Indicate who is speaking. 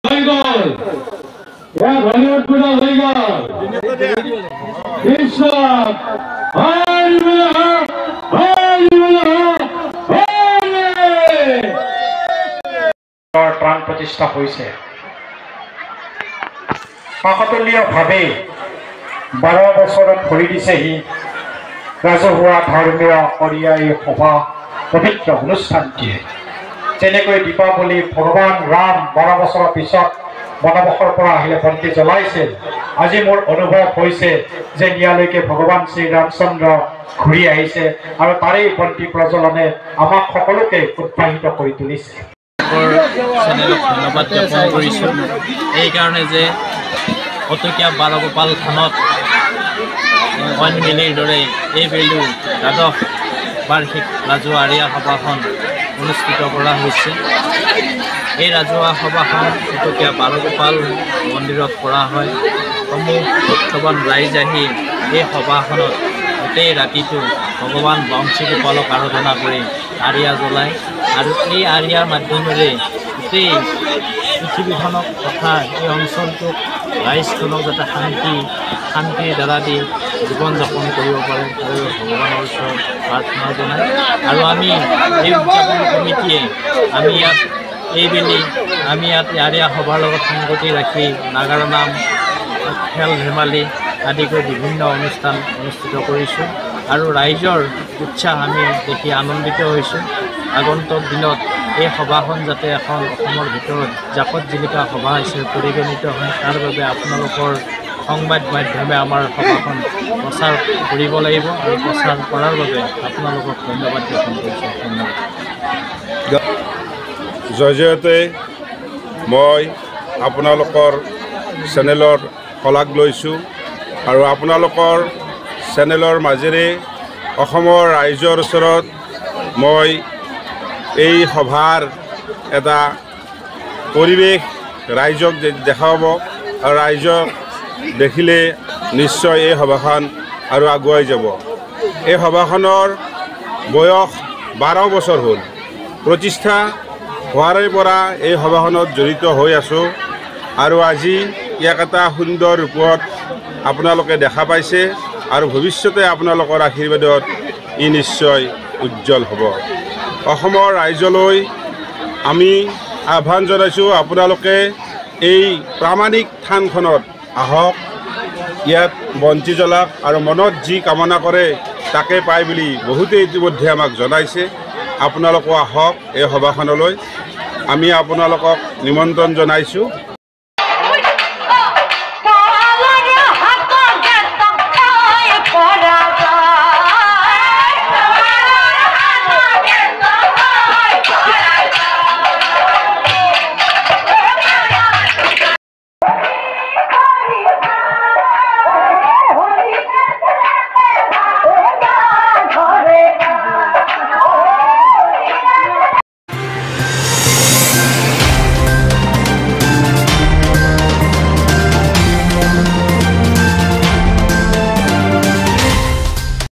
Speaker 1: প্ৰাণ প্ৰতিষ্ঠা হৈছে কাকতলীয়ভাৱে 12 বছৰত ভৰি দিছেহি ৰাজহুৱা ধৰ্মীয় অৰিয়া এই সভা পবিত্ৰ অনুষ্ঠানটিয়ে যেনেকৈ দীপাৱলী ভগৱান ৰাম 12 বছৰৰ পিছত বনবাসৰ পৰা আহিলে বন্তি জ্বলাইছিল আজি মোৰ অনুভৱ হৈছে যে ইয়ালৈকে ভগৱান শ্ৰী ৰামচন্দ্ৰ ঘূৰি আহিছে আৰু তাৰেই বন্তি প্ৰজ্বলনে আমাক সকলোকে উৎসাহিত কৰি তুলিছে।
Speaker 2: চেনেলক ধন্যবাদ জ্ঞাপন কৰিছোঁ এইকাৰণে যে অটকীয়া বাৰগোপাল থানত অইন মিলিৰ দৰে এইবেলিও দ্বাদশ বাৰ্ষিক ৰাজহুৱা আৰিয়া সভাখন অনুষ্ঠিত কৰা হৈছে। এই ৰাজহুৱা সভাখন অটকীয়া বাৰগোপাল মন্দিৰত কৰা হয়। সমূহ ভক্তবান ৰাইজ আহি এই সভাখনত গোটেই ৰাতিটো ভগৱান বংশীগোপালক আৰাধনা কৰি আৰিয়া জ্বলায় আৰু এই আৰিয়াৰ মাধ্যমেৰে গোটেই পৃথিৱীখনক তথা এই অঞ্চলটোক ৰাইজখনক যাতে শান্তিৰ দ্বাৰা দি জীৱন যাপন কৰিব পাৰে আৰু ভগৱানৰ ওচৰত প্ৰাৰ্থনা জনায়। আৰু আমি এই উদযাপন কমিটিয়ে আমি ইয়াত আৰিয়া সভাৰ লগত সংগতি ৰাখি নাগাৰা নাম খেল ধেমালি আদিকৈ বিভিন্ন অনুষ্ঠান অনুষ্ঠিত কৰিছোঁ আৰু ৰাইজৰ উৎসাহ আমি দেখি আনন্দিত হৈছোঁ। আগন্তুক দিনত এই সভাখন যাতে এখন অসমৰ ভিতৰত জাকত জিলিকা সভা হিচাপে পৰিগণিত হয় তাৰ বাবে আপোনালোকৰ সংবাদ মাধ্যমে আমাৰ সভাখন প্ৰচাৰ কৰিব লাগিব আৰু প্ৰচাৰ কৰাৰ বাবে আপোনালোকক ধন্যবাদ জ্ঞাপন কৰিছোঁ। ধন্যবাদ।
Speaker 3: জয়তে মই আপোনালোকৰ চেনেলৰ শলাগ লৈছোঁ আৰু আপোনালোকৰ চেনেলৰ মাজেৰে অসমৰ ৰাইজৰ ওচৰত মই এই সভাৰ এটা পৰিৱেশ ৰাইজক দেখাব আৰু ৰাইজক দেখিলে নিশ্চয় এই সভাখন আৰু আগুৱাই যাব। এই সভাখনৰ বয়স 12 বছৰ হ'ল। প্ৰতিষ্ঠা হোৱাৰে পৰা এই সভাখনত জড়িত হৈ আছোঁ আৰু আজি ইয়াক এটা সুন্দৰ ৰূপত আপোনালোকে দেখা পাইছে আৰু ভৱিষ্যতে আপোনালোকৰ আশীৰ্বাদত ই নিশ্চয় উজ্জ্বল হ'ব। অসমৰ ৰাইজলৈ আমি আহ্বান জনাইছোঁ আপোনালোকে এই প্ৰামাণিক থানখনত আহক, ইয়াত বন্তি জ্বলাওক আৰু মনত যি কামনা কৰে তাকে পায় বুলি বহুতে ইতিমধ্যে আমাক জনাইছে। আপোনালোকো আহক এই সভাখনলৈ, আমি আপোনালোকক নিমন্ত্ৰণ জনাইছোঁ।